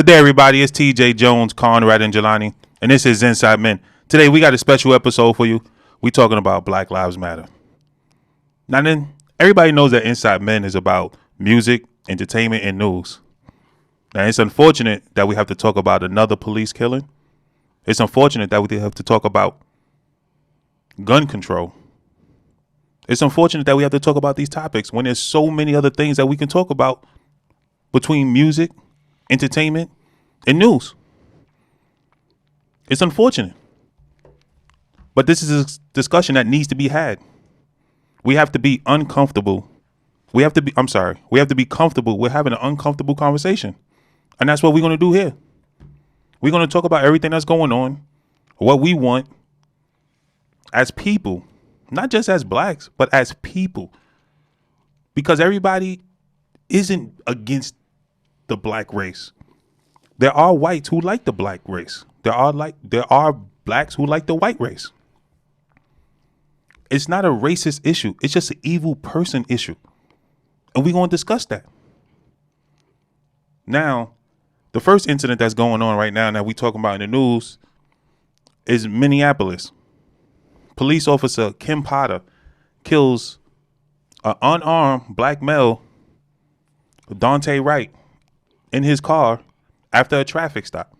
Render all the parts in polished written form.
Good day, everybody. It's TJ Jones, Conrad, and Jelani, and this is Inside Men. Today, we got a special episode for you. We talking about Black Lives Matter. Now then, everybody knows that Inside Men is about music, entertainment, and news. Now, it's unfortunate that we have to talk about another police killing. It's unfortunate that we have to talk about gun control. It's unfortunate that we have to talk about these topics when there's so many other things that we can talk about between music, entertainment, and news. It's unfortunate. But this is a discussion that needs to be had. We have to be uncomfortable. We have to be comfortable with having an uncomfortable conversation. And that's what we're going to do here. We're going to talk about everything that's going on, what we want as people, not just as blacks, but as people. Because everybody isn't against the black race. There are whites who like the black race. There are blacks who like the white race. It's not a racist issue. It's just an evil person issue. And we're going to discuss that. Now, the first incident that's going on right now that we talking about in the news is Minneapolis. Police officer Kim Potter kills an unarmed black male, Dante Wright, in his car after a traffic stop.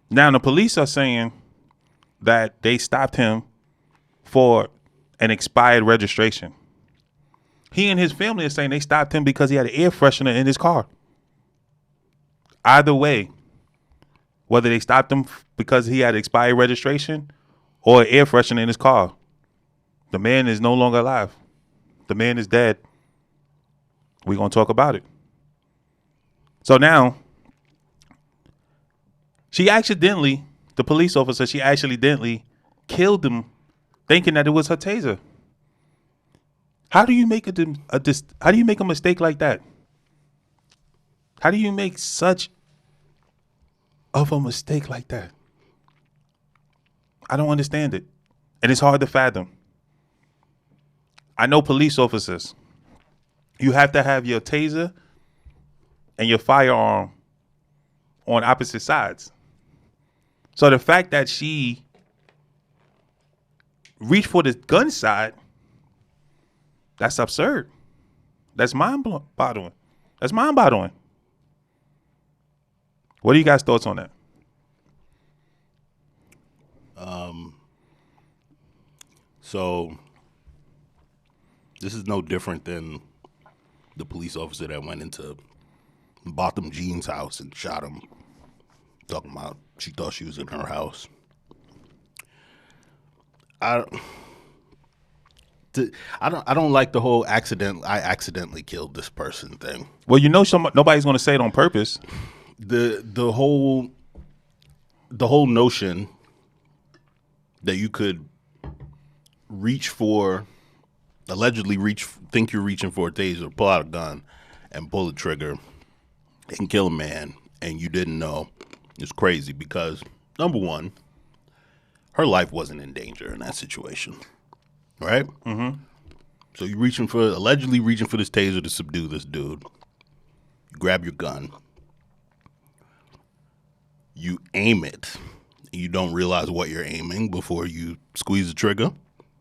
Now, the police are saying that they stopped him for an expired registration. He and his family are saying they stopped him because he had an air freshener in his car. Either way, whether they stopped him because he had expired registration or an air freshener in his car, the man is no longer alive. The man is dead. We're going to talk about it. So now, the police officer, she accidentally killed him thinking that it was her taser. How do you make a mistake like that? How do you make such of a mistake like that? I don't understand it. And it's hard to fathom. I know police officers. You have to have your taser and your firearm on opposite sides. So the fact that she reached for the gun side, that's absurd. That's mind-boggling. That's mind-boggling. What are you guys' thoughts on that? So this is no different than the police officer that went into Botham Jean's house and shot him. Talking about she thought she was in her house. I don't like the whole I accidentally killed this person thing. Well, nobody's going to say it on purpose. The whole notion that you could think you're reaching for a taser, pull out a gun and pull the trigger and kill a man and you didn't know is crazy because, number one, her life wasn't in danger in that situation, right? Mm-hmm. So you're allegedly reaching for this taser to subdue this dude. You grab your gun. You aim it. You don't realize what you're aiming before you squeeze the trigger.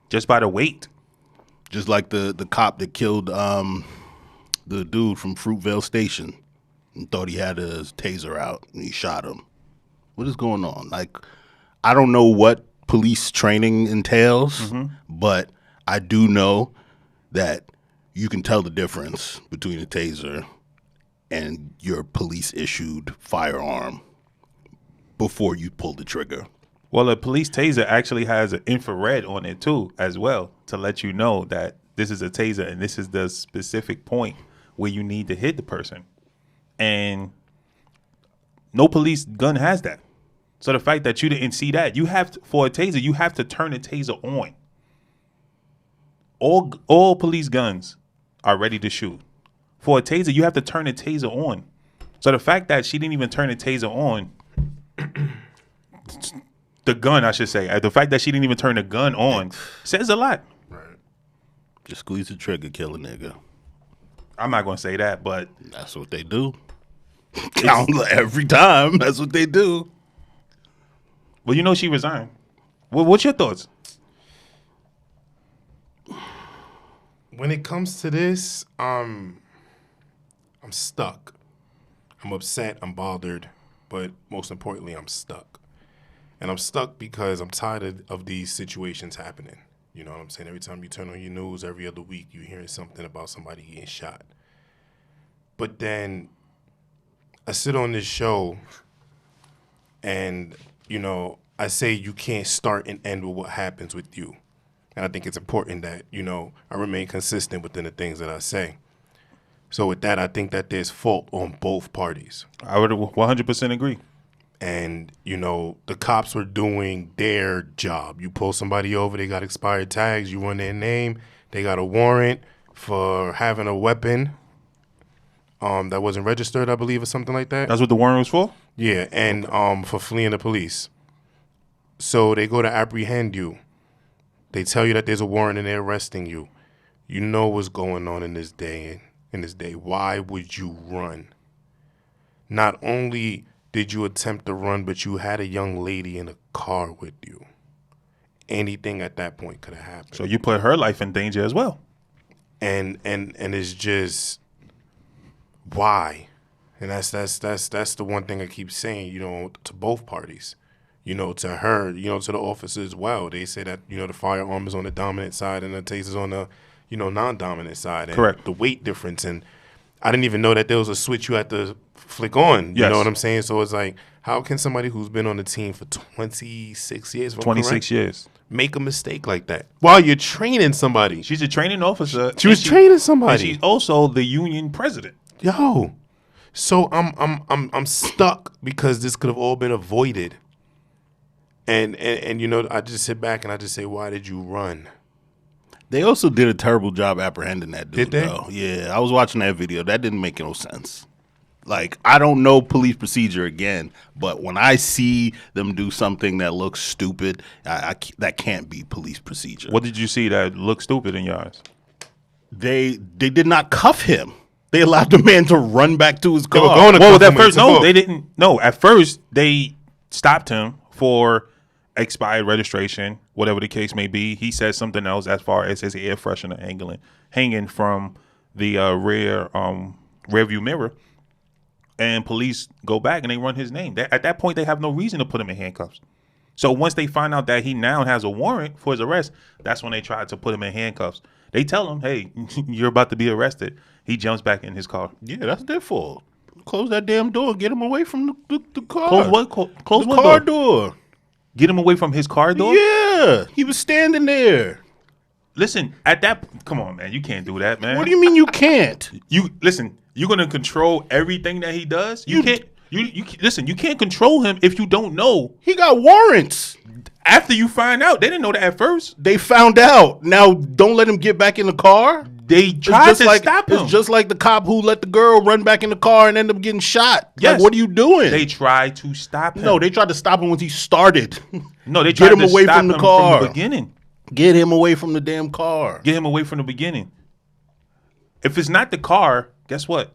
Just by the weight. Just like the cop that killed the dude from Fruitvale Station and thought he had his taser out and he shot him. What is going on? Like, I don't know what police training entails, but I do know that you can tell the difference between a taser and your police-issued firearm before you pull the trigger. Well, a police taser actually has an infrared on it too, as well, to let you know that this is a taser and this is the specific point where you need to hit the person. And no police gun has that. So the fact that you didn't see that, for a taser, you have to turn the taser on. All police guns are ready to shoot. For a taser, you have to turn the taser on. So the fact that she didn't even turn the taser on, the gun, I should say, the fact that she didn't even turn the gun on says a lot. Right. Just squeeze the trigger, kill a nigga. I'm not going to say that, but that's what they do. Every time. That's what they do. Well, you know she resigned. Well, what's your thoughts? When it comes to this, I'm stuck. I'm upset. I'm bothered. But most importantly, I'm stuck. And I'm stuck because I'm tired of these situations happening. You know what I'm saying? Every time you turn on your news, every other week, you're hearing something about somebody getting shot. But then I sit on this show and, you know, I say you can't start and end with what happens with you. And I think it's important that, you know, I remain consistent within the things that I say. So with that, I think that there's fault on both parties. I would 100% agree. And, you know, the cops were doing their job. You pull somebody over, they got expired tags, you run their name, they got a warrant for having a weapon that wasn't registered, I believe, or something like that. That's what the warrant was for? Yeah, and for fleeing the police. So they go to apprehend you. They tell you that there's a warrant and they're arresting you. You know what's going on in this day. Why would you run? Not only did you attempt to run, but you had a young lady in a car with you. Anything at that point could have happened. So you put her life in danger as well. And it's just why? And that's the one thing I keep saying, you know, to both parties. You know, to her, you know, to the officer as well. They say that, you know, the firearm is on the dominant side and the taser's on the, you know, non-dominant side. And correct. The weight difference. And I didn't even know that there was a switch you had to flick on. You yes. know what I'm saying? So it's like, how can somebody who's been on the team for 26 years, 26 years, make a mistake like that while you're training somebody? She's a training officer. She was training somebody. And she's also the union president. Yo. So I'm stuck because this could have all been avoided. And you know, I just sit back and I just say, why did you run? They also did a terrible job apprehending that dude. Did they? Though. Yeah, I was watching that video. That didn't make no sense. Like, I don't know police procedure again, but when I see them do something that looks stupid, that can't be police procedure. What did you see that looked stupid in your eyes? They did not cuff him. They allowed the man to run back to his car. They were going to well, cuff at him first, when no, he they didn't. No, at first they stopped him for expired registration, whatever the case may be. He said something else as far as his air freshener hanging from the rear view mirror. And police go back and they run his name. At that point, they have no reason to put him in handcuffs. So once they find out that he now has a warrant for his arrest, that's when they try to put him in handcuffs. They tell him, hey, you're about to be arrested. He jumps back in his car. Yeah, that's their fault. Close that damn door and get him away from the car. Close what? Close the what car door? Get him away from his car door? Yeah, he was standing there. Listen, come on, man. You can't do that, man. What do you mean you can't? Listen, you're going to control everything that he does? You can't. Listen, you can't control him if you don't know. He got warrants. After you find out. They didn't know that at first. They found out. Now, don't let him get back in the car. They tried to stop him. It's just like the cop who let the girl run back in the car and end up getting shot. Yes. Like, what are you doing? They tried to stop him. No, they tried to stop him once he started. No, they tried Get him to away stop from the him car. from the beginning. Get him away from the damn car. Get him away from the beginning. If it's not the car, guess what?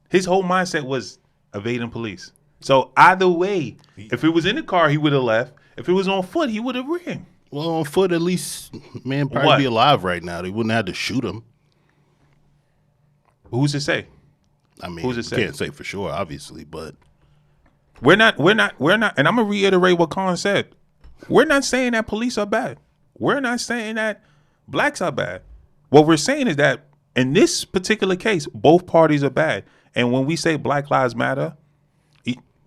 His whole mindset was evading police. So either way, if it was in the car, he would have left. If it was on foot, he would have ran. Well, on foot, at least, man, probably be alive right now. They wouldn't have to shoot him. Who's to say? I mean, who's to say? Can't say for sure, obviously, but we're not. And I'm gonna reiterate what Colin said. We're not saying that police are bad. We're not saying that blacks are bad. What we're saying is that in this particular case, both parties are bad. And when we say Black Lives Matter,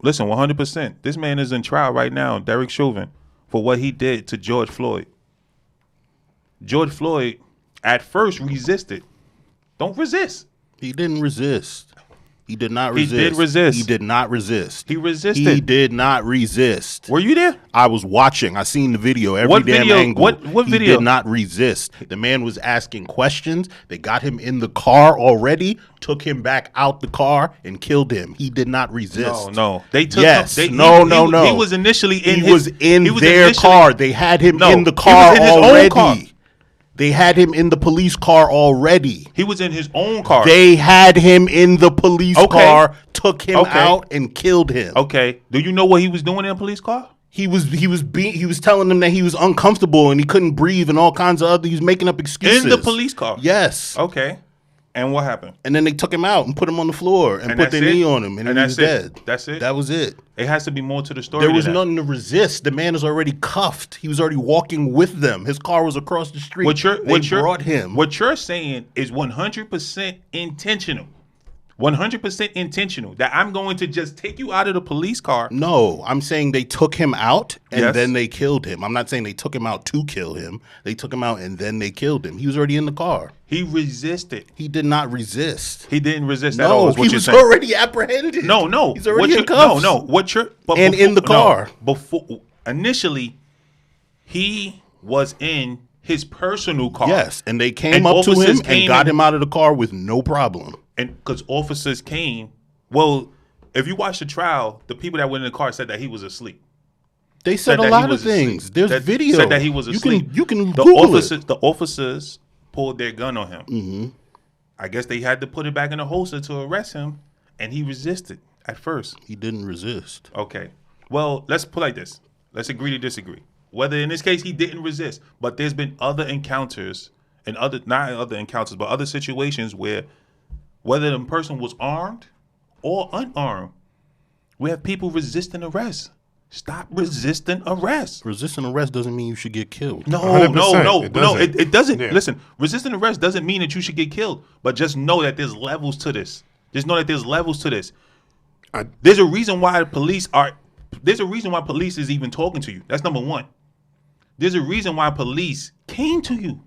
listen, 100%. This man is in trial right now, Derek Chauvin, for what he did to George Floyd. George Floyd at first resisted. Don't resist. He didn't resist. He did not resist. He did resist. He did not resist. He resisted. He did not resist. Were you there? I was watching. I seen the video. Every What damn video? angle. What video? He did not resist. The man was asking questions. They got him in the car already, took him back out the car, and killed him. He did not resist. No. They took yes. him. No. He was initially in their car. They had him in the car in his already. Own car. They had him in the police car already. He was in his own car. They had him in the police car, took him Okay. out, and killed him. Okay. Do you know what he was doing in a police car? He was telling them that he was uncomfortable and he couldn't breathe and all kinds of other. He was making up excuses In the police car? Yes. Okay. And what happened? And then they took him out and put him on the floor and put their knee on him, and he was dead. That's it. That was it. It has to be more to the story. There was than that. nothing to resist. The man is already cuffed. He was already walking with them. His car was across the street. They brought him. What you're saying is 100% intentional. 100% intentional. That I'm going to just take you out of the police car. No, I'm saying they took him out and Yes. then they killed him. I'm not saying they took him out to kill him. They took him out and then they killed him. He was already in the car. He resisted. He did not resist. He didn't resist at all. No, Is what he you're was saying. already apprehended. No. He's already in No, cuffs. no. What you're but And in the car. Before initially, he was in his personal car. Yes, and they came And up to officers him came and got in- him out of the car with no problem. And because officers came, well, if you watch the trial, the people that went in the car said that he was asleep. They said that a he lot of was things. asleep. There's That- video. Said that he was asleep. You can the Google officers, it. The officers pulled their gun on him. Mm-hmm. I guess they had to put it back in the holster to arrest him, and he resisted at first. He didn't resist. Okay. Well, let's put it like this. Let's agree to disagree. Whether in this case he didn't resist, but there's been other encounters and other situations where whether the person was armed or unarmed, we have people resisting arrest. Stop resisting arrest. Resisting arrest doesn't mean you should get killed. No, 100%. it doesn't. Yeah. Listen, resisting arrest doesn't mean that you should get killed, but just know that there's levels to this. Just know that there's levels to this. There's a reason why police is even talking to you. That's number one. There's a reason why police came to you.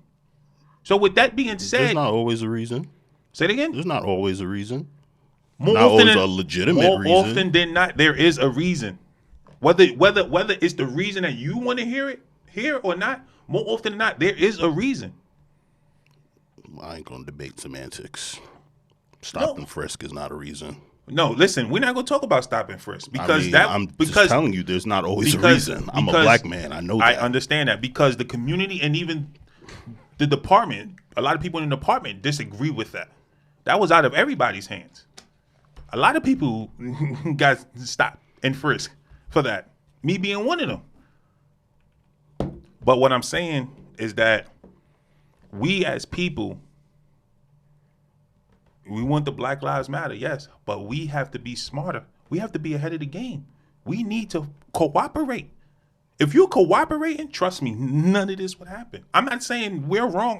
So with that being said, There's not always a reason. say it again. There's not always a reason. More Not often always than, a legitimate more reason. often than not, there is a reason. Whether it's the reason that you want to hear or not, more often than not, there is a reason. I ain't gonna debate semantics. Stop and frisk is not a reason. No, listen, we're not going to talk about stop and frisk because I'm just telling you, there's not always a reason. I'm a black man. I know that. I understand that because the community and even the department, a lot of people in the department disagree with that. That was out of everybody's hands. A lot of people got stopped and frisk for that. Me being one of them. But what I'm saying is that we as people, we want the Black Lives Matter, yes, but we have to be smarter. We have to be ahead of the game. We need to cooperate. If you're cooperating, trust me, none of this would happen. I'm not saying we're wrong.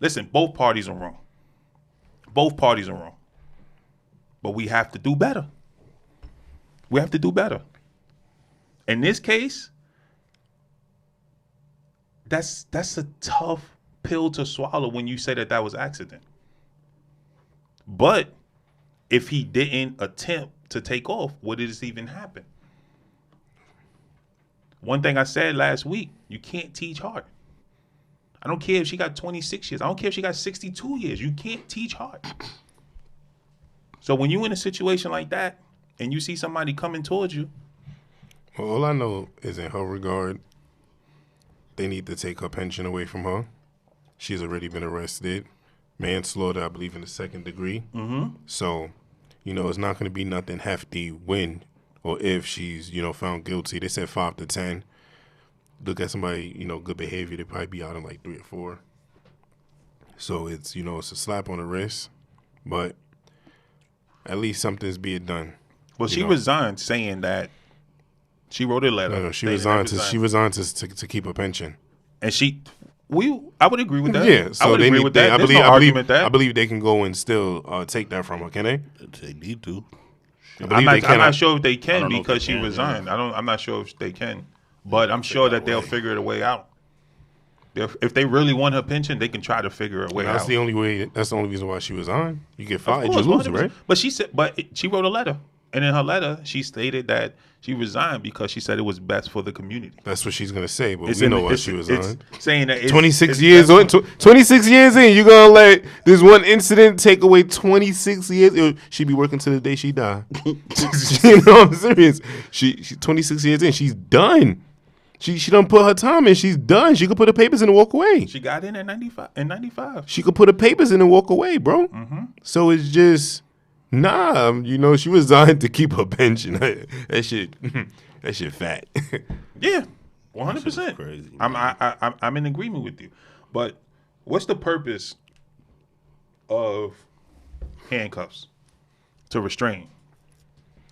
Listen, both parties are wrong. Both parties are wrong. But we have to do better. We have to do better. In this case, that's a tough pill to swallow when you say that was accident. But if he didn't attempt to take off, would this even happen? One thing I said last week, you can't teach heart. I don't care if she got 26 years. I don't care if she got 62 years. You can't teach heart. So when you're in a situation like that and you see somebody coming towards you. Well, all I know is in her regard, they need to take her pension away from her. She's already been arrested. Manslaughter, I believe, in the second degree. Mm-hmm. So, it's not going to be nothing hefty when or if she's, found guilty. They said 5 to 10. Look at somebody, good behavior, they'd probably be out in like 3 or 4. So it's, it's a slap on the wrist, but at least something's being done. Well, she resigned saying that she wrote a letter. No, she resigned to keep her pension. And I would agree with that. Yeah, so I would they agree need with that. that. I believe they can go and still take that from her. Can they? They need to. I'm not sure if they can know if because they she can, resigned. I'm not sure if they can, but I'm sure that they'll figure a way out. If they really want her pension, they can try to figure a way out. That's the only way. That's the only reason why she was on. You get fired, you Of course, lose it, 100%. right? But she wrote a letter, and in her letter, she stated that she resigned because she said it was best for the community. That's what she's gonna say. But we know why she was on. Saying that 26 years on, 26 years in, you're gonna let this one incident take away 26 years? She be working to the day she die. I'm serious. She 26 years in, she's done. She done put her time in. She's done. She could put her papers in and walk away. She got in at 95. In 95. She could put her papers in and walk away, bro. Mm-hmm. So it's just she resigned to keep her pension. that shit fat. Yeah, 100%. Crazy. I'm in agreement with you. But what's the purpose of handcuffs? To restrain.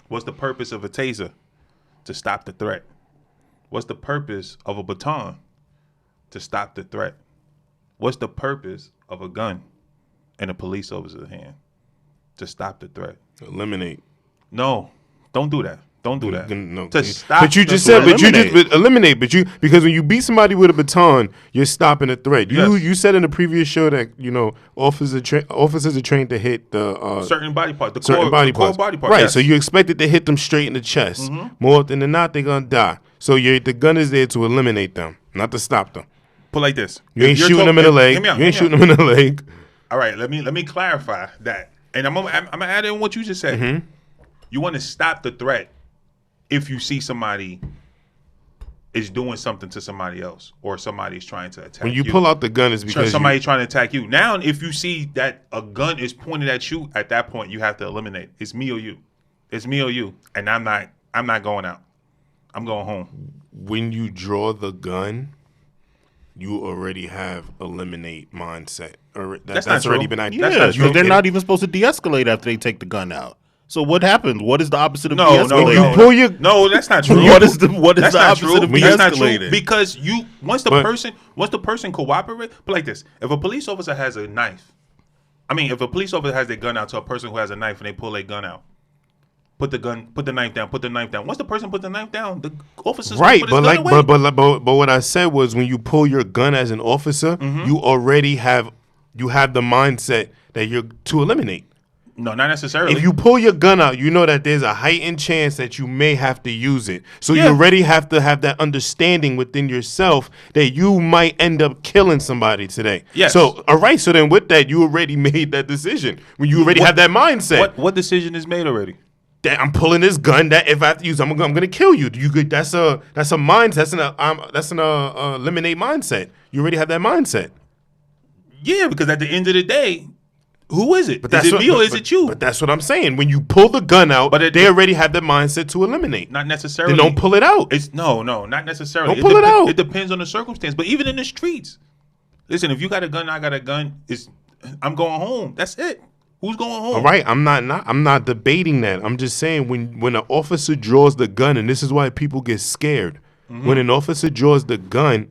What's the purpose of a taser? To stop the threat. What's the purpose of a baton? To stop the threat. What's the purpose of a gun in a police officer's hand? To stop the threat. Eliminate. No, don't do that. Don't do that. No, to stop. But you just said, eliminate. Because when you beat somebody with a baton, you're stopping a threat. You said in the previous show that officers are trained to hit the certain body part, the certain core body core parts. body part. Right. Yes. So you expected to hit them straight in the chest. Mm-hmm. More often than not, they're gonna die. So the gun is there to eliminate them, not to stop them. Put like this. You ain't shooting them in the leg. You ain't shooting them in the leg. All right. Let me clarify that, and I'm gonna add in what you just said. Mm-hmm. You want to stop the threat if you see somebody is doing something to somebody else, or somebody's trying to attack you. When you pull out the gun, it's because somebody's trying to attack you. Now, if you see that a gun is pointed at you, at that point you have to eliminate. It's me or you. It's me or you, and I'm not going out. I'm going home. When you draw the gun, you already have eliminate mindset. That's not already true. been. Yeah, because they're not even supposed to de-escalate after they take the gun out. So what happens? What is the opposite of de-escalating? No, that's not true. What is the That's not true. opposite of That's not true, de-escalating? because once the person cooperate, but like this, if a police officer has a knife, if a police officer has their gun out to a person who has a knife and they pull their gun out, put the knife down. Once the person put the knife down, the officer's right. put his gun away. But what I said was, when you pull your gun as an officer, you already have the mindset that you're to eliminate. No, not necessarily. If you pull your gun out, you know that there's a heightened chance that you may have to use it. So you Yeah. already have to have that understanding within yourself that you might end up killing somebody today. Yes. So, all right. So then with that, you already made that decision. When you already have that mindset. What decision is made already? That I'm pulling this gun, that if I have to use, I'm gonna kill you. That's a mind. That's an eliminate mindset. You already have that mindset. Yeah, because at the end of the day, who is it? But Is it me or is it you? But that's what I'm saying. When you pull the gun out, But they already have the mindset to eliminate. Not necessarily. Then don't pull it out. It's no, not necessarily. Don't pull it out. It depends on the circumstance. But even in the streets, listen, if you got a gun, I got a gun. I'm going home. That's it. Who's going home? All right, I'm not debating that. I'm just saying when an officer draws the gun, and this is why people get scared. When an officer draws the gun,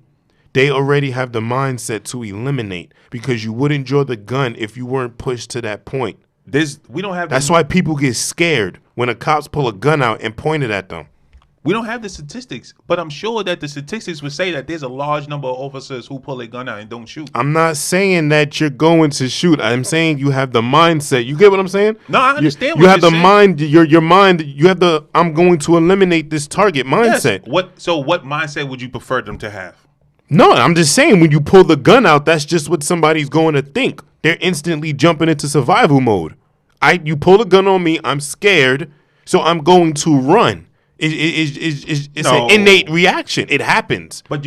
they already have the mindset to eliminate, because you wouldn't draw the gun if you weren't pushed to that point. We don't have. That's why people get scared when a cops pull a gun out and point it at them. We don't have the statistics, but I'm sure that the statistics would say that there's a large number of officers who pull a gun out and don't shoot. I'm not saying that you're going to shoot. I'm saying you have the mindset. You get what I'm saying? No, I understand. You have the mind. Your mind. You have the I'm going to eliminate this target mindset. Yes. What mindset would you prefer them to have? No, I'm just saying when you pull the gun out, that's just what somebody's going to think. They're instantly jumping into survival mode. You pull the gun on me, I'm scared, so I'm going to run. It's an innate reaction. It happens. But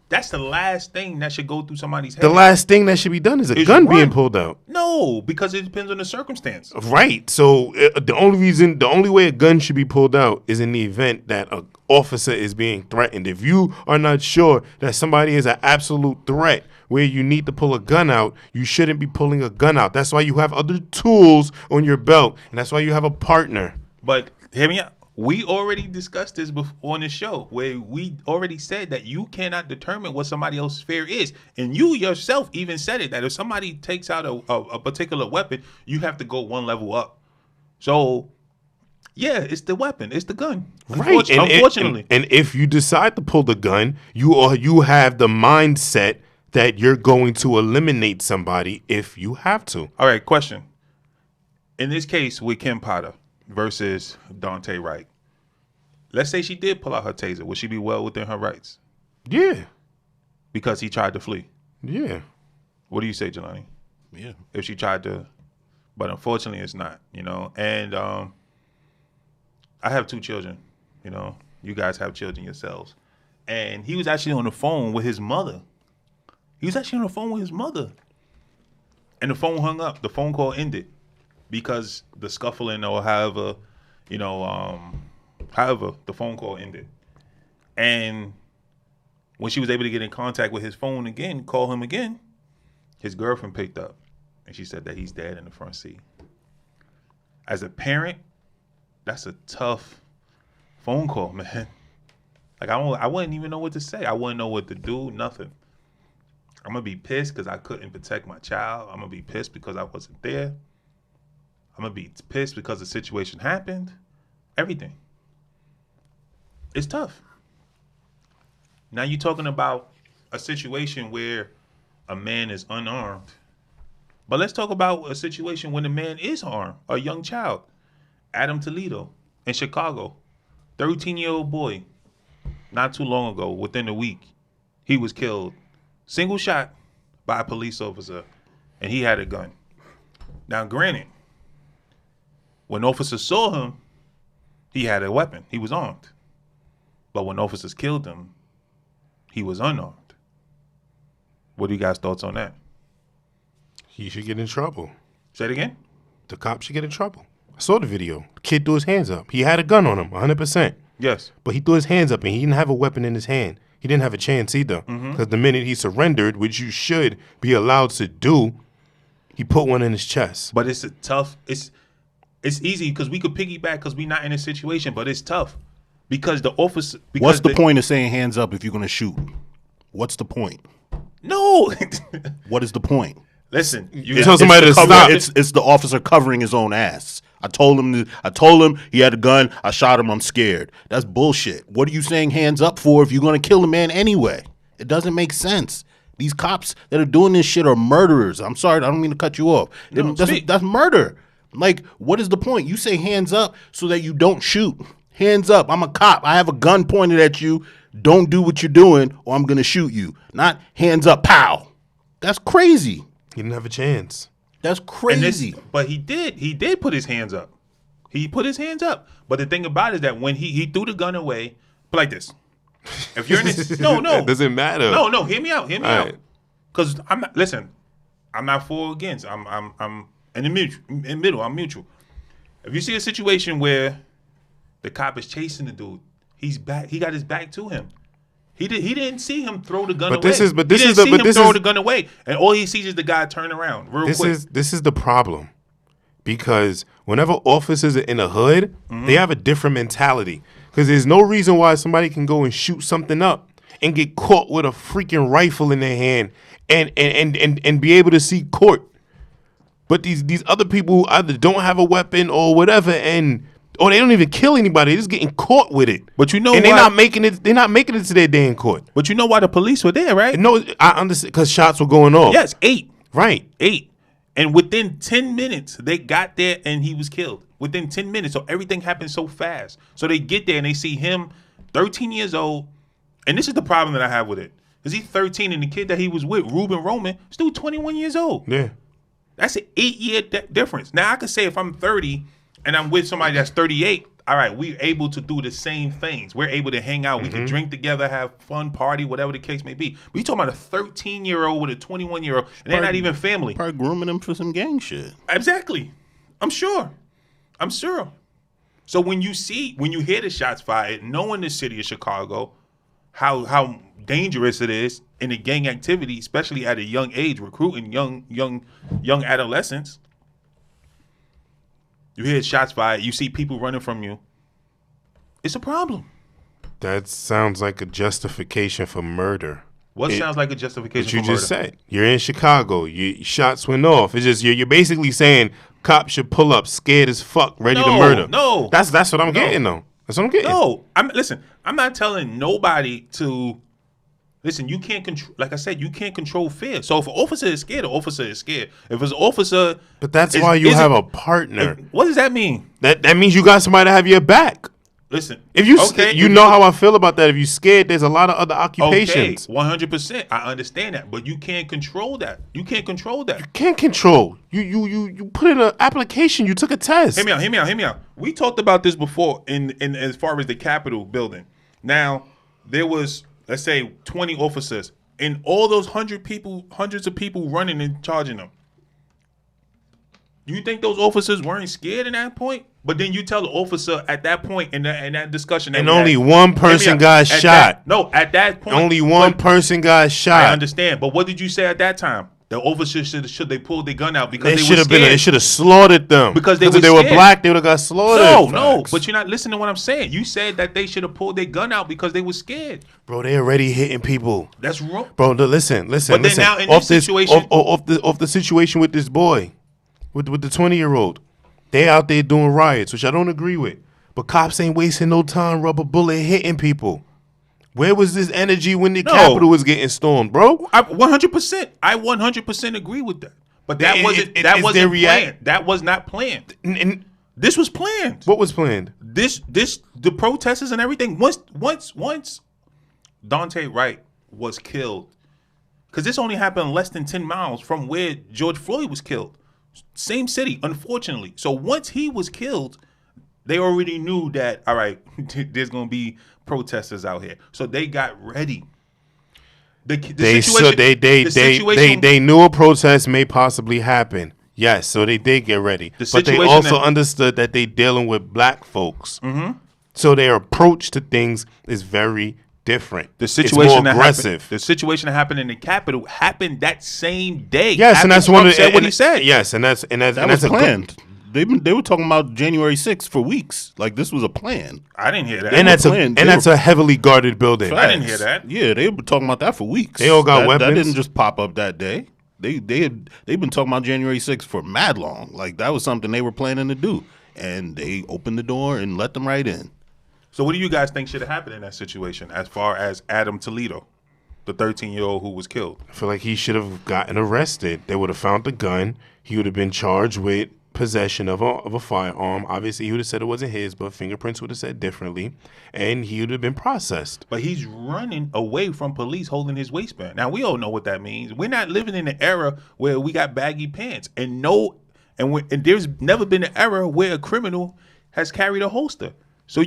that's the last thing that should go through somebody's head. The last thing that should be done is a gun being pulled out. No, because it depends on the circumstance. Right. So the only way a gun should be pulled out is in the event that an officer is being threatened. If you are not sure that somebody is an absolute threat where you need to pull a gun out, you shouldn't be pulling a gun out. That's why you have other tools on your belt, and that's why you have a partner. But hear me out. We already discussed this before on the show, where we already said that you cannot determine what somebody else's fear is. And you yourself even said it, that if somebody takes out a particular weapon, you have to go one level up. So, yeah, it's the weapon. It's the gun. Right. Unfortunately. And if you decide to pull the gun, you have the mindset that you're going to eliminate somebody if you have to. All right, question. In this case with Kim Potter versus Dante Wright, let's say she did pull out her taser. Would she be well within her rights? Yeah. Because he tried to flee? Yeah. What do you say, Jelani? Yeah. If she tried to, but unfortunately it's not, And I have 2 children, You guys have children yourselves. and he was actually on the phone with his mother. And the phone hung up. The phone call ended because the scuffling or however, however the phone call ended. And when she was able to get in contact with his phone again, call him again, his girlfriend picked up, and she said that he's dead in the front seat. As a parent, that's a tough phone call, man. Like I wouldn't even know what to say. I wouldn't know what to do. Nothing. I'm gonna be pissed because I couldn't protect my child. I'm gonna be pissed because I wasn't there. I'm gonna be pissed because the situation happened. Everything. It's tough. Now you're talking about a situation where a man is unarmed. But let's talk about a situation when a man is armed, a young child. Adam Toledo in Chicago, 13-year-old boy, not too long ago, within a week, he was killed, single shot by a police officer, and he had a gun. Now, granted, when officers saw him, he had a weapon. He was armed. But when officers killed him, he was unarmed. What do you guys' thoughts on that? He should get in trouble. Say it again? The cop should get in trouble. I saw the video. The kid threw his hands up. He had a gun on him, 100%. Yes. But he threw his hands up, and he didn't have a weapon in his hand. He didn't have a chance either. Because the minute he surrendered, which you should be allowed to do, he put one in his chest. But it's a tough, it's easy because we could piggyback because we're not in a situation, but it's tough. Because the officer... What's the point of saying hands up if you're going to shoot? What's the point? No. What is the point? Listen, You tell somebody to stop. It's the officer covering his own ass. I told him he had a gun. I shot him. I'm scared. That's bullshit. What are you saying hands up for if you're going to kill a man anyway? It doesn't make sense. These cops that are doing this shit are murderers. I'm sorry. I don't mean to cut you off. No, that's murder. Like, what is the point? You say hands up so that you don't shoot. Hands up. I'm a cop. I have a gun pointed at you. Don't do what you're doing or I'm going to shoot you. Not hands up. Pow. That's crazy. He didn't have a chance. That's crazy. But he did put his hands up. He put his hands up. But the thing about it is that when he threw the gun away, but like this. If you're in this, no. It doesn't matter. No, hear me out. Right. Because I'm not for or against. I'm in the middle. I'm neutral. If you see a situation where the cop is chasing the dude, he's back. He got his back to him. He didn't see him throw the gun away. He didn't see him throw the gun away, and all he sees is the guy turn around real quick. This is the problem, because whenever officers are in the hood, they have a different mentality. Because there's no reason why somebody can go and shoot something up and get caught with a freaking rifle in their hand and be able to see court. But these other people who either don't have a weapon or whatever, or they don't even kill anybody, they're just getting caught with it. But you know, and they're not making it to their day in court. But you know why the police were there, right? No, I understand, because shots were going off. Yes, 8. Right. 8. And within 10 minutes, they got there and he was killed. Within 10 minutes. So everything happened so fast. So they get there and they see him, 13 years old. And this is the problem that I have with it. Because he's 13 and the kid that he was with, Ruben Roman, still 21 years old. Yeah. That's an 8-year difference. Now, I could say if I'm 30 and I'm with somebody that's 38, all right, we're able to do the same things. We're able to hang out. We can drink together, have fun, party, whatever the case may be. But you're talking about a 13-year-old with a 21-year-old, and they're not even family. Probably grooming them for some gang shit. Exactly. I'm sure. So when you hear the shots fired, knowing the city of Chicago, how dangerous it is in the gang activity, especially at a young age, recruiting young adolescents. You hear shots fired, you see people running from you. It's a problem. That sounds like a justification for murder. What sounds like a justification for murder? You just said. You're in Chicago. Shots went off. It's just you're basically saying cops should pull up scared as fuck, ready to murder. No. That's what I'm getting, though. That's what I'm getting. No. I'm not telling nobody to... Listen, you can't control. Like I said, you can't control fear. So if an officer is scared, an officer is scared. If it's an officer, but that's why you have a partner. What does that mean? That means you got somebody to have your back. Listen, if you know how I feel about that. If you're scared, there's a lot of other occupations. Okay, 100%. I understand that, but you can't control that. You can't control that. You can't control. You put in an application. You took a test. Hear me out. We talked about this before in as far as the Capitol building. Now there was let's say 20 officers, and all those hundreds of people running and charging them. You think those officers weren't scared at that point? But then you tell the officer at that point in that discussion, and only one person got shot. At that point, only one person got shot. I understand, but what did you say at that time? The officers should they pulled their gun out because they should were scared. They should have slaughtered them because they were black. They would have got slaughtered. No, but you're not listening to what I'm saying. You said that they should have pulled their gun out because they were scared. Bro, they already hitting people. That's wrong. Bro, listen. But then now in this situation, off the situation with this boy, with the 20-year-old, they out there doing riots, which I don't agree with. But cops ain't wasting no time rubber bullet hitting people. Where was this energy when the Capitol was getting stormed, bro? 100%. I 100% agree with that. But that wasn't planned. That was not planned. This was planned. What was planned? The protesters and everything. Once Dante Wright was killed, because this only happened less than 10 miles from where George Floyd was killed. Same city, unfortunately. So once he was killed, they already knew that, all right, there's going to be protesters out here. So they got ready. They knew a protest may possibly happen. Yes, so they did get ready. But they also understood that they dealing with black folks. Mm-hmm. So their approach to things is very different. The situation more aggressive. The situation that happened in the Capitol happened that same day. Yes, and that's one of what he said. Yes, and that's planned. They were talking about January 6th for weeks. Like this was a plan. I didn't hear that. And that's a heavily guarded building. I didn't hear that. Yeah, they were talking about that for weeks. They all got weapons. That didn't just pop up that day. They've been talking about January 6th for mad long. Like that was something they were planning to do, and they opened the door and let them right in. So what do you guys think should have happened in that situation as far as Adam Toledo, the 13-year-old who was killed? I feel like he should have gotten arrested. They would have found the gun. He would have been charged with possession of a firearm. Obviously, he would have said it wasn't his, but fingerprints would have said differently, and he would have been processed. But he's running away from police holding his waistband. Now, we all know what that means. We're not living in an era where we got baggy pants, and there's never been an era where a criminal has carried a holster. So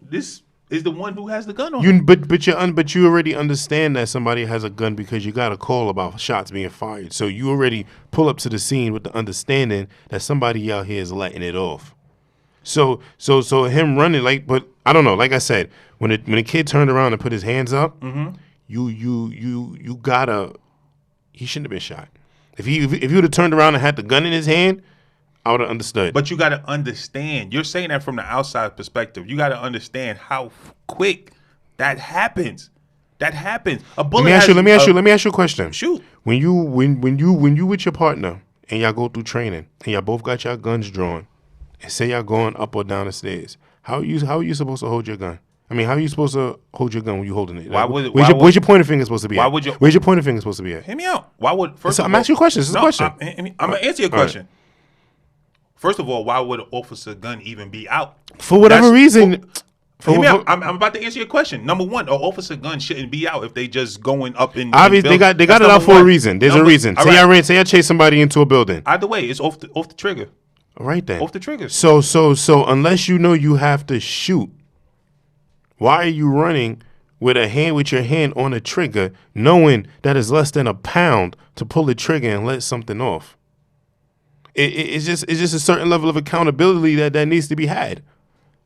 this is the one who has the gun on him. But you already understand that somebody has a gun because you got a call about shots being fired. So you already pull up to the scene with the understanding that somebody out here is letting it off. So him running but I don't know. Like I said, when a kid turned around and put his hands up, mm-hmm. you gotta. He shouldn't have been shot. If he would have turned around and had the gun in his hand, I would have understood. But you got to understand. You're saying that from the outside perspective. You got to understand how quick that happens. That happens. A bullet. Let me ask you a question. Shoot. When you with your partner and y'all go through training and y'all both got your guns drawn, and say y'all going up or down the stairs, how are you supposed to hold your gun? I mean, how are you supposed to hold your gun when you holding it? Where's your pointer finger supposed to be at? Where's your pointer finger supposed to be at? Hear me out. I'm asking you a question. This is a question. I'm gonna answer your question. Right. First of all, why would an officer gun even be out? For whatever reason. I'm about to answer your question. Number one, an officer gun shouldn't be out if they just going up in. Obviously, they got it out for a reason. There's a reason. Say I chase somebody into a building. Either way, it's off the trigger. All right then. Off the trigger. So unless you know you have to shoot, why are you running with your hand on the trigger, knowing that it's less than a pound to pull the trigger and let something off? It's just a certain level of accountability that needs to be had.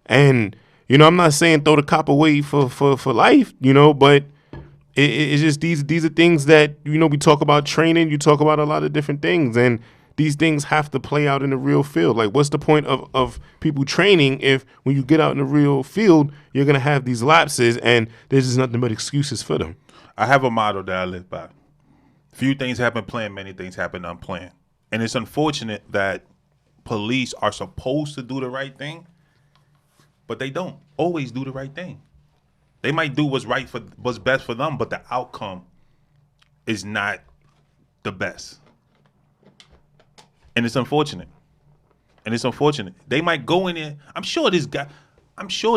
And, I'm not saying throw the cop away for life, but it's just these are things that, we talk about training, you talk about a lot of different things, and these things have to play out in the real field. Like, what's the point of people training if when you get out in the real field, you're going to have these lapses and there's just nothing but excuses for them? I have a motto that I live by. Few things happen planned, many things happen unplanned. And it's unfortunate that police are supposed to do the right thing, but they don't always do the right thing. They might do what's best for them, but the outcome is not the best. And it's unfortunate. They might go in there. I'm sure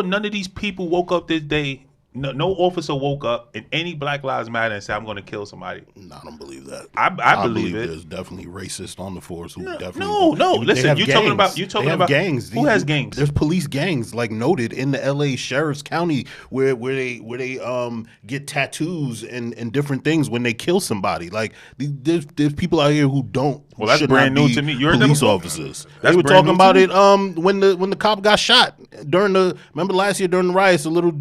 none of these people woke up this day No officer woke up in any Black Lives Matter and said, "I'm going to kill somebody." No, I don't believe that. I believe it. There's definitely racists on the force who definitely. No. They Listen, have you're talking gangs. about gangs. Who has gangs? There's police gangs like noted in the L.A. Sheriff's County where they get tattoos and different things when they kill somebody. Like there's people out here who don't. Well, that's should brand not new be to me. You heard that police before? officers. That's They were brand talking new to about me. it when the cop got shot remember last year during the riots, a little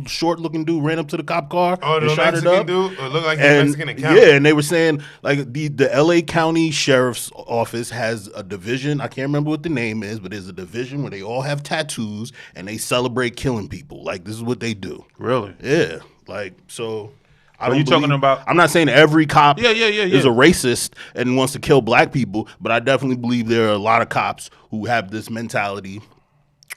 short looking dude ran up to the cop car Oh, and the shot it Mexican up. dude? It looked like And, the Mexican account. yeah, and they were saying like the L.A. County Sheriff's Office has a division. I can't remember what the name is, but there's a division where they all have tattoos and they celebrate killing people. Like this is what they do. Really? Yeah, like so. Are you talking about? I'm not saying every cop Yeah. is a racist and wants to kill black people, but I definitely believe there are a lot of cops who have this mentality.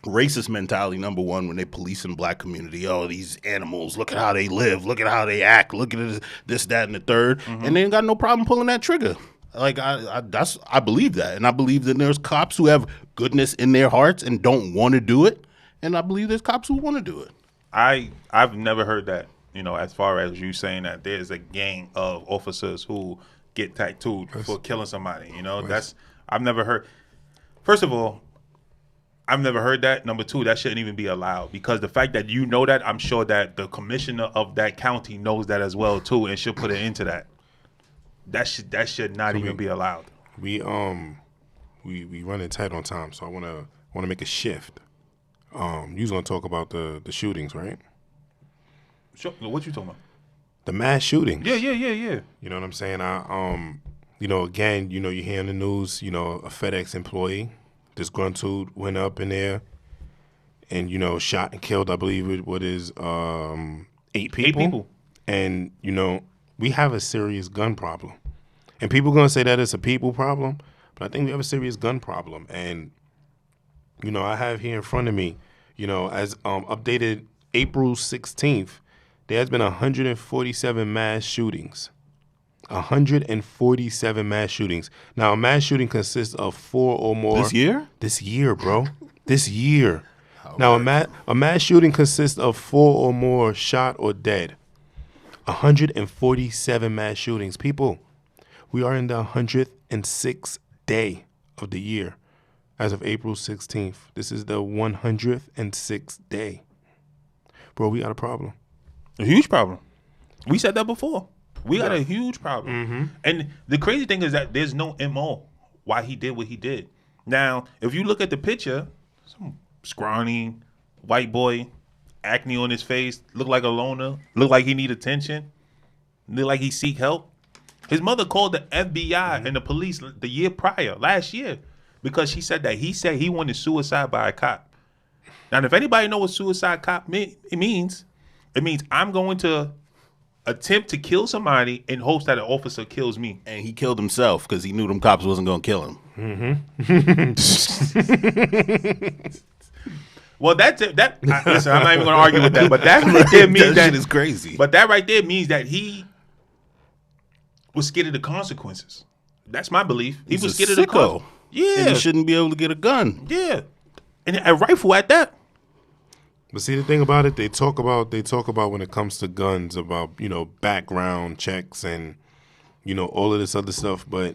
Racist mentality, number one, when they police in black community. Oh, these animals, look at how they live, look at how they act, look at this, that, and the third. And they ain't got no problem pulling that trigger. Like I believe that. And I believe that there's cops who have goodness in their hearts and don't want to do it. And I believe there's cops who want to do it. I've never heard that, as far as you saying that there's a gang of officers who get tattooed for killing somebody. I've never heard. First of all, I've never heard that. Number two, that shouldn't even be allowed because the fact that you know that, I'm sure that the commissioner of that county knows that as well too, and should put it into that. That should not even be allowed. We running tight on time, so I wanna make a shift. You was gonna talk about the shootings, right? Sure. What you talking about? The mass shootings. Yeah. You know what I'm saying? Again, you hear in the news, a FedEx employee disgruntled went up in there and shot and killed, I believe it is 8 people. 8 people. And we have a serious gun problem. And people gonna say that it's a people problem, but I think we have a serious gun problem. And I have here in front of me, as updated April 16th, there has been 147 mass shootings. 147 mass shootings. Now, a mass shooting consists of 4 or more. This year? This year, bro. This year. Now, a mass shooting consists of 4 or more shot or dead. 147 mass shootings. People, we are in the 106th day of the year as of April 16th. This is the 106th day. Bro, we got a problem. A huge problem. We said that before. We got a huge problem. Mm-hmm. And the crazy thing is that there's no MO why he did what he did. Now, if you look at the picture, some scrawny white boy, acne on his face, look like a loner, look like he need attention, look like he seek help. His mother called the FBI and the police the year prior, last year, because he said he wanted suicide by a cop. Now, if anybody know what suicide cop it means I'm going to attempt to kill somebody in hopes that an officer kills me. And he killed himself because he knew them cops wasn't going to kill him. Well, listen, I'm not even going to argue with that, but that right there means that shit is crazy. But that right there means that he was scared of the consequences. That's my belief. He was scared of the consequences. Yeah. And he shouldn't be able to get a gun. Yeah. And a rifle at that. But see, the thing about it, they talk about when it comes to guns about, background checks and, all of this other stuff. But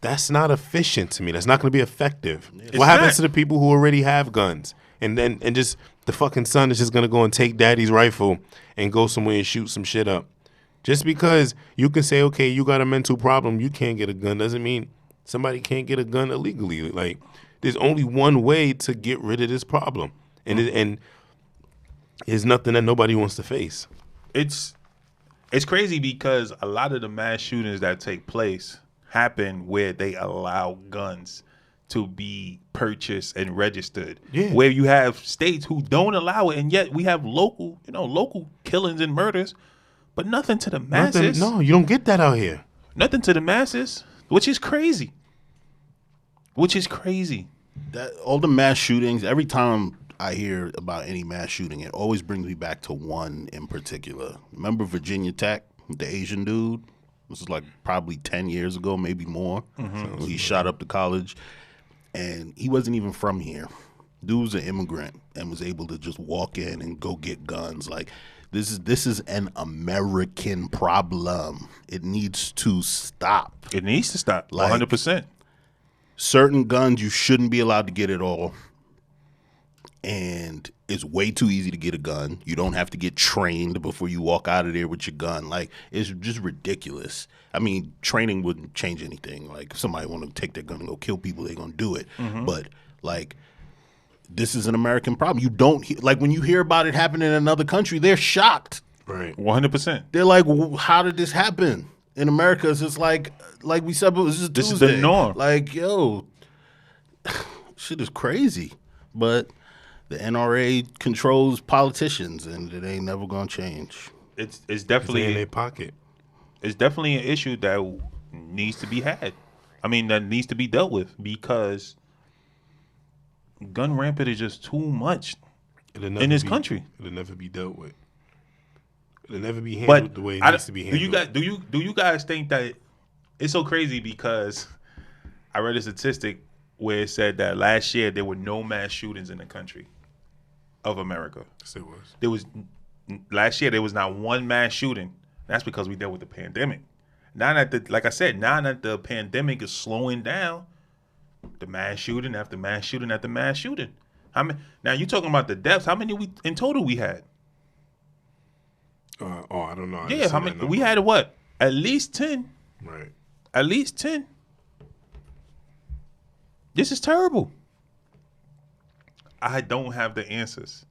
that's not efficient to me. That's not going to be effective. What happens to the people who already have guns? And just the fucking son is just going to go and take daddy's rifle and go somewhere and shoot some shit up. Just because you can say, okay, you got a mental problem, you can't get a gun, doesn't mean somebody can't get a gun illegally. Like, there's only one way to get rid of this problem. And it's nothing that nobody wants to face. It's crazy because a lot of the mass shootings that take place happen where they allow guns to be purchased and registered. Yeah. Where you have states who don't allow it, and yet we have local killings and murders, but nothing to the masses. No, you don't get that out here. Nothing to the masses, which is crazy. That all the mass shootings, every time I hear about any mass shooting, it always brings me back to one in particular. Remember Virginia Tech, the Asian dude? This is like probably 10 years ago, maybe more. Mm-hmm. He shot up the college, and he wasn't even from here. Dude was an immigrant and was able to just walk in and go get guns. Like, This is an American problem. It needs to stop. It needs to stop. Like, 100%. Certain guns you shouldn't be allowed to get at all. And it's way too easy to get a gun. You don't have to get trained before you walk out of there with your gun. Like, it's just ridiculous. I mean, training wouldn't change anything. Like, if somebody want to take their gun and go kill people, they're going to do it. But, like, this is an American problem. You don't, like, when you hear about it happening in another country, they're shocked. Right. 100%. They're like, how did this happen? In America, it's just like we said, it was just This Tuesday. is the norm. Like, yo, shit is crazy. But the NRA controls politicians, and it ain't never gonna change. It's It's in definitely their pocket. it's definitely an issue that needs to be had. I mean, that needs to be dealt with because gun rampant is just too much in this country. It'll never be dealt with. It'll never be handled But the way it I- needs to be handled. do you guys think that it's so crazy because I read a statistic where it said that last year there were no mass shootings in the country of America. Yes, it was. There was last year there was not one mass shooting. That's because we dealt with the pandemic. Now that like I said, now that the pandemic is slowing down, the mass shooting after mass shooting after mass shooting. How many? Now you talking about the deaths? How many in total we had? I don't know. I Yeah, didn't see how that many? number. We had what? At least 10. Right. At least 10. This is terrible. I don't have the answers.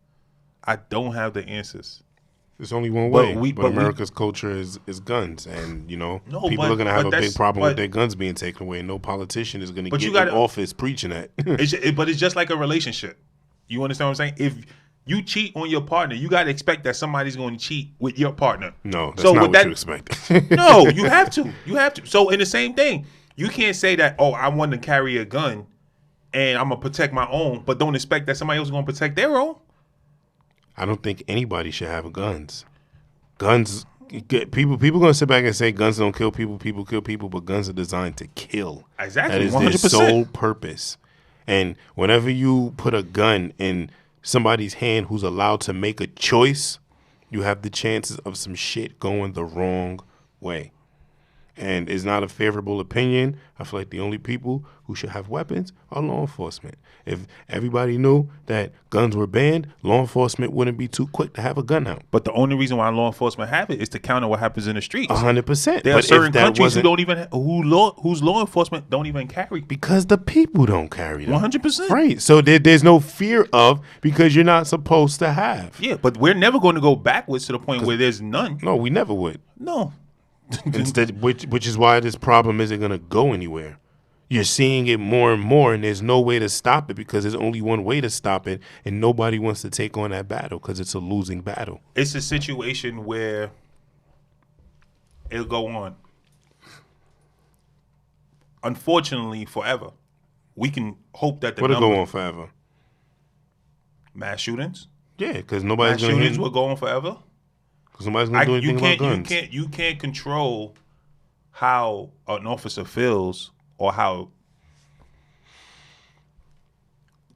There's only one But way. but we- America's culture is guns, and No, people but- are gonna have but a big that's- problem with but- their guns being taken away. No politician is gonna But get you gotta- in office preaching that. But it's just like a relationship. You understand what I'm saying? If you cheat on your partner, you got to expect that somebody's going to cheat with your partner. No, that's So not with what that- you expect. No, you have to. You have to. So in the same thing, you can't say that, oh, I want to carry a gun and I'm going to protect my own, but don't expect that somebody else is going to protect their own. I don't think anybody should have guns. Guns, people gonna sit back and say guns don't kill people. People kill people, but guns are designed to kill. Exactly, That is 100%. their sole purpose. And whenever you put a gun in somebody's hand who's allowed to make a choice, you have the chances of some shit going the wrong way. And it's not a favorable opinion. I feel like the only people who should have weapons are law enforcement. If everybody knew that guns were banned, law enforcement wouldn't be too quick to have a gun out. But the only reason why law enforcement have it is to counter what happens in the streets. 100%. There are But certain if that countries who wasn't don't even whose law enforcement don't even carry. because the people don't carry them. 100%. Right. So there's no fear of because you're not supposed to have. Yeah, but we're never going to go backwards to the point where there's none. No, we never would. No. Instead, which is why this problem isn't going to go anywhere. You're seeing it more and more, and there's no way to stop it because there's only one way to stop it, and nobody wants to take on that battle because it's a losing battle. It's a situation where it'll go on. Unfortunately, forever. We can hope that the What'll number go on forever? mass shootings. Yeah, because Mass nobody's going shootings to will go on forever. do anything about guns. You can't control how an officer feels or how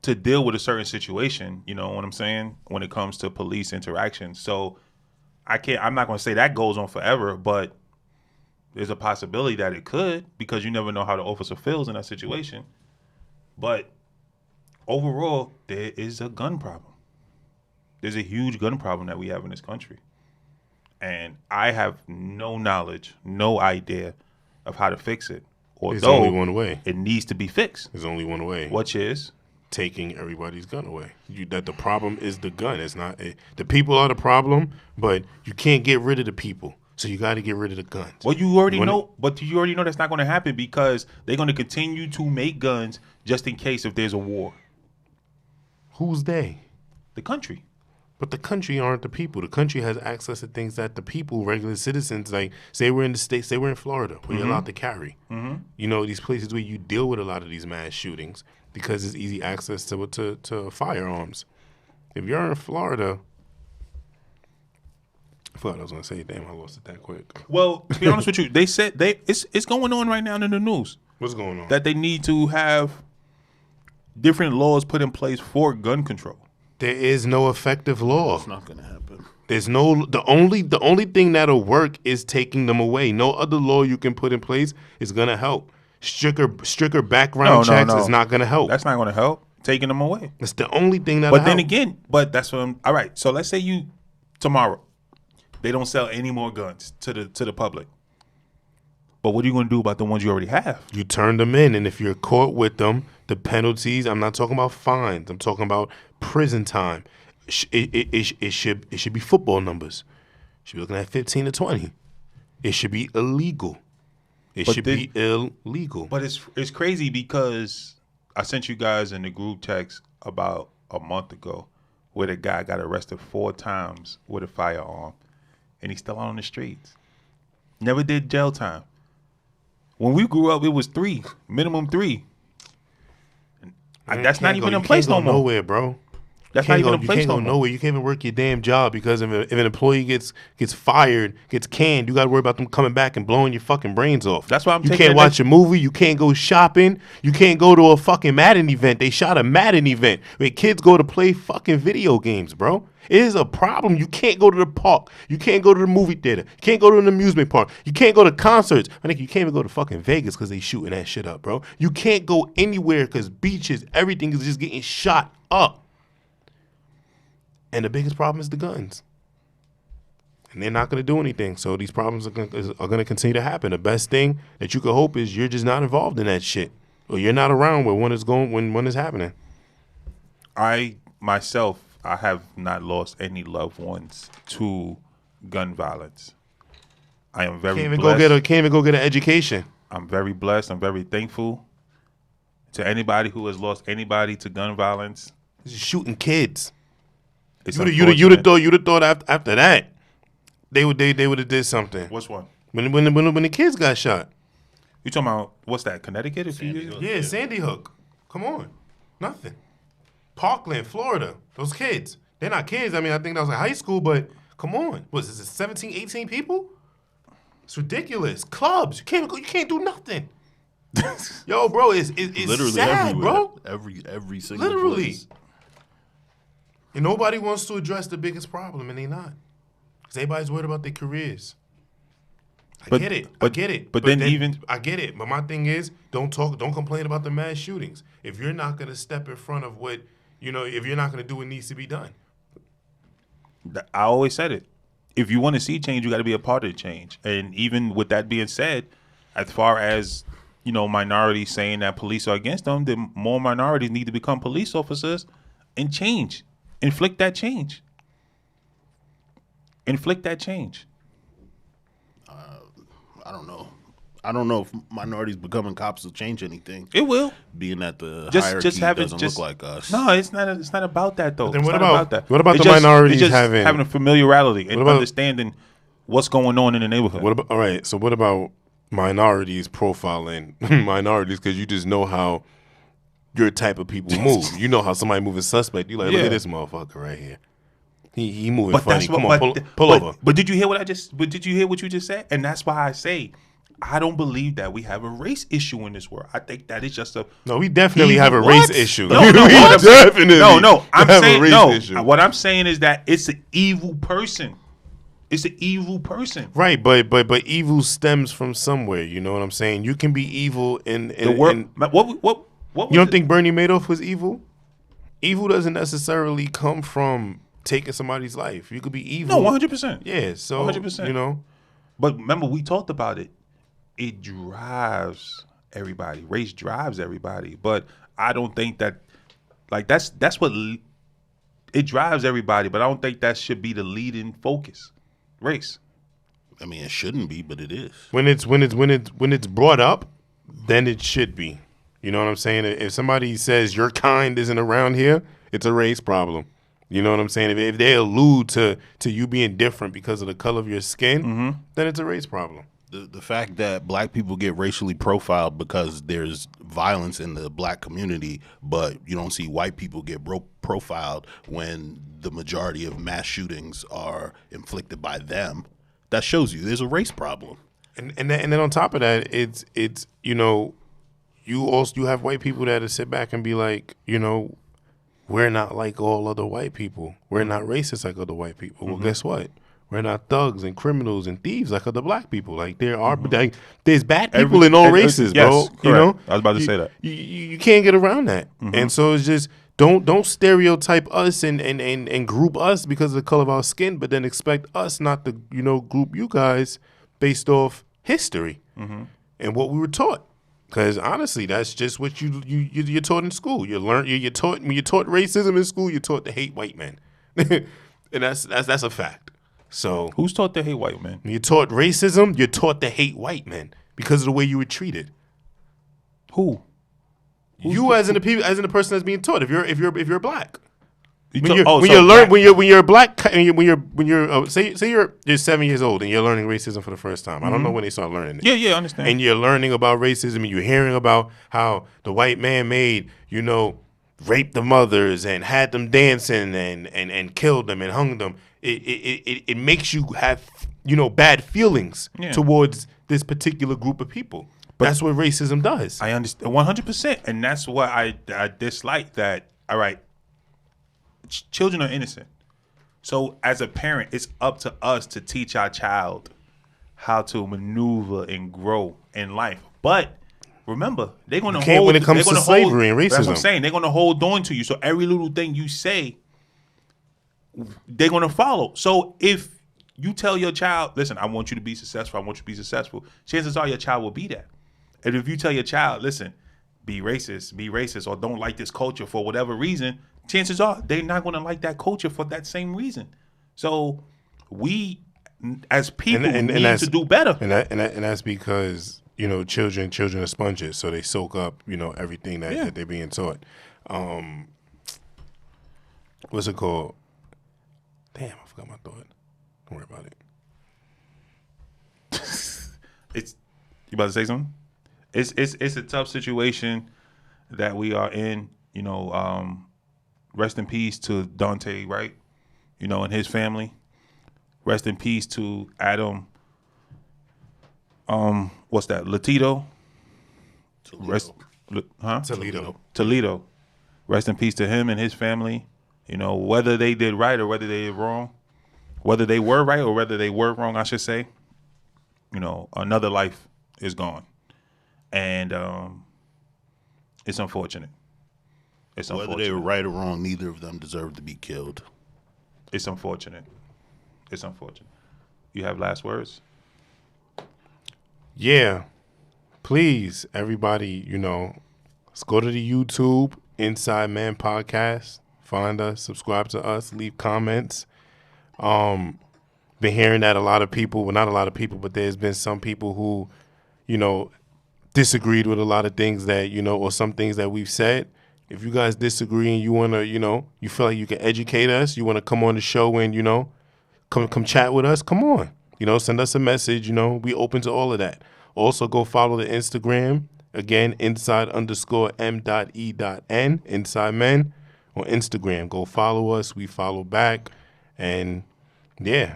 to deal with a certain situation. You know what I'm saying? When it comes to police interaction, so I'm not going to say that goes on forever, but there's a possibility that it could because you never know how the officer feels in that situation. But overall, there is a gun problem. There's a huge gun problem that we have in this country. And I have no knowledge, no idea of how to fix it. There's Although only one way. it needs to be fixed, There's only one way. which is Taking everybody's gun away. That the problem is the gun. It's not the people are the problem, but you can't get rid of the people. So you got to get rid of the guns. well, you already When- know, but you already know that's not going to happen because they're going to continue to make guns just in case if there's a war. Who's they? The country. But the country aren't the people. The country has access to things that the people, regular citizens, like say we're in the States, say we're in Florida, where you're allowed to carry. You know, these places where you deal with a lot of these mass shootings because it's easy access to firearms. If you're in Florida, I thought I was gonna say, damn, I lost it that quick. Well, to be honest with you, they said it's going on right now in the news What's going on? that they need to have different laws put in place for gun control. There is no effective law. It's not gonna happen. There's no the only thing that'll work is taking them away. No other law you can put in place is gonna help. Stricter background checks is not gonna help. That's not gonna help. Taking them away. It's the only thing that'll help. But then again, that's what I'm. All right. So let's say tomorrow, they don't sell any more guns to the public. But what are you going to do about the ones you already have? You turn them in, and if you're caught with them, the penalties. I'm not talking about fines. I'm talking about prison time. It should be football numbers. You should be looking at 15 to 20. It should be illegal. It should be illegal. But it's crazy because I sent you guys in the group text about a month ago where the guy got arrested 4 times with a firearm, and he's still out on the streets. Never did jail time. When we grew up, it was 3, minimum 3. That's not even in place no more. Nowhere, bro. That's not even in place no more. You can't go nowhere. You can't even work your damn job because if an employee gets fired, gets canned, you got to worry about them coming back and blowing your fucking brains off. That's why I'm. You can't watch a movie. You can't go shopping. You can't go to a fucking Madden event. They shot a Madden event where kids go to play fucking video games, bro. It is a problem. You can't go to the park. You can't go to the movie theater. You can't go to an amusement park. You can't go to concerts. I think you can't even go to fucking Vegas because they shooting that shit up, bro. You can't go anywhere because beaches, everything is just getting shot up. And the biggest problem is the guns. And they're not going to do anything. So these problems are going to continue to happen. The best thing that you could hope is you're just not involved in that shit. Or you're not around when one is happening. I have not lost any loved ones to gun violence. I am very blessed. Can't even go get an education. I'm very blessed. I'm very thankful to anybody who has lost anybody to gun violence. Just shooting kids. You'd have thought after that they would have did something. What's one? When the kids got shot. You talking about what's that? Connecticut? Yeah, Sandy Hook. Come on, nothing. Parkland, Florida. Those kids. They're not kids. I mean, I think that was in high school, but come on. What is it? 17, 18 people? It's ridiculous. Clubs. You can't do nothing. Yo, bro, it's literally sad, everywhere. bro. Every single Literally. place. And nobody wants to address the biggest problem, and they not. Because everybody's worried about their careers. I get it. But then I get it. But my thing is, don't complain about the mass shootings. If you're not going to step in front of what, if you're not going to do what needs to be done. I always said it. If you want to see change, you got to be a part of the change. And even with that being said, as far as, minorities saying that police are against them, then more minorities need to become police officers and change. Inflict that change. I don't know if minorities becoming cops will change anything. It will. Being that the hierarchy doesn't look like us. No, it's not about that though. Then what about that? What about it's the minorities having a familiarity and understanding what's going on in the neighborhood? All right. So what about minorities profiling minorities? Because you just know how your type of people move. You know how somebody moving suspect. You like, look at this motherfucker right here. He moving funny. Come on, pull over. But did you hear did you hear what you just said? And that's why I say I don't believe that we have a race issue in this world. I think that is just a no. We definitely have a race issue. No, I'm saying no. Issue. What I'm saying is that it's an evil person. It's an evil person, right? But evil stems from somewhere. You know what I'm saying? You can be evil in the world. What you don't think Bernie Madoff was evil? Evil doesn't necessarily come from taking somebody's life. You could be evil. No, 100%. Yeah, so 100%. But remember, we talked about it. It drives everybody. Race drives everybody. But I don't think that, that's what it drives everybody. But I don't think that should be the leading focus. Race. I mean, it shouldn't be, but it is. When it's brought up, then it should be. You know what I'm saying? If somebody says your kind isn't around here, it's a race problem. You know what I'm saying? If they allude to you being different because of the color of your skin, then it's a race problem. The fact that black people get racially profiled because there's violence in the black community, but you don't see white people get profiled when the majority of mass shootings are inflicted by them, that shows you there's a race problem. And then on top of that, it's you have white people that sit back and be like, we're not like all other white people. We're not racist like other white people. Well, guess what? We're not thugs and criminals and thieves like other black people. Like there are, like, there's bad people in all races, bro. Yes, You know, correct. I was about to say that. You can't get around that. And so it's just don't stereotype us and group us because of the color of our skin, but then expect us not to group you guys based off history and what we were taught. Because honestly, that's just what you're taught in school. You're taught when you're taught racism in school. You're taught to hate white men, and that's a fact. So Who's taught to hate white men? when you're taught racism, you're taught to hate white men because of the way you were treated. Who? You as in the person that's being taught. If you're black, when you're say you're 7 years old and you're learning racism for the first time. I don't know when they start learning it. Yeah, I understand. And you're learning about racism and you're hearing about how the white man raped the mothers and had them dancing and killed them and hung them. It makes you have bad feelings towards this particular group of people. But that's what racism does. I understand 100%, and that's what I dislike. That all right, children are innocent, so as a parent, it's up to us to teach our child how to maneuver and grow in life. But remember, they're going to hold when it comes to slavery and racism. That's what I'm saying. They're going to hold on to you. So every little thing you say, they're going to follow. So if you tell your child, listen, I want you to be successful, chances are your child will be that. And if you tell your child, listen, be racist, or don't like this culture for whatever reason, chances are they're not going to like that culture for that same reason. So we, as people, need to do better. And that's because children are sponges, so they soak up everything that they're being taught. What's it called? Damn, I forgot my thought. Don't worry about it. You about to say something? It's a tough situation that we are in. Rest in peace to Dante, right? And his family. Rest in peace to Adam. What's that? Toledo. Toledo. Rest in peace to him and his family. Whether they did right or whether they did wrong, whether they were right or whether they were wrong, I should say. Another life is gone, and it's unfortunate. Whether they were right or wrong, neither of them deserve to be killed. It's unfortunate. You have last words? Yeah. Please, everybody, let's go to the YouTube, InsideMen Podcast. Find us, subscribe to us, leave comments. Been hearing that a lot of people, well, not a lot of people, but there's been some people who, disagreed with a lot of things that, or some things that we've said. If you guys disagree and you want to, you feel like you can educate us, you want to come on the show and, come chat with us, come on. Send us a message, we open to all of that. Also, go follow the Instagram. Again, inside_M.E.N, InsideMen on Instagram. Go follow us. We follow back. And, yeah.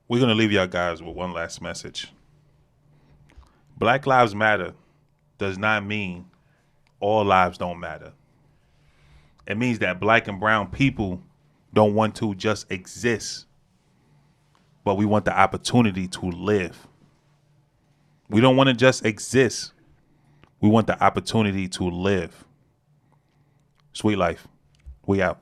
We're going to leave y'all guys with one last message. Black Lives Matter does not mean all lives don't matter. It means that black and brown people don't want to just exist, but we want the opportunity to live. We don't want to just exist. We want the opportunity to live. Sweet life. We out.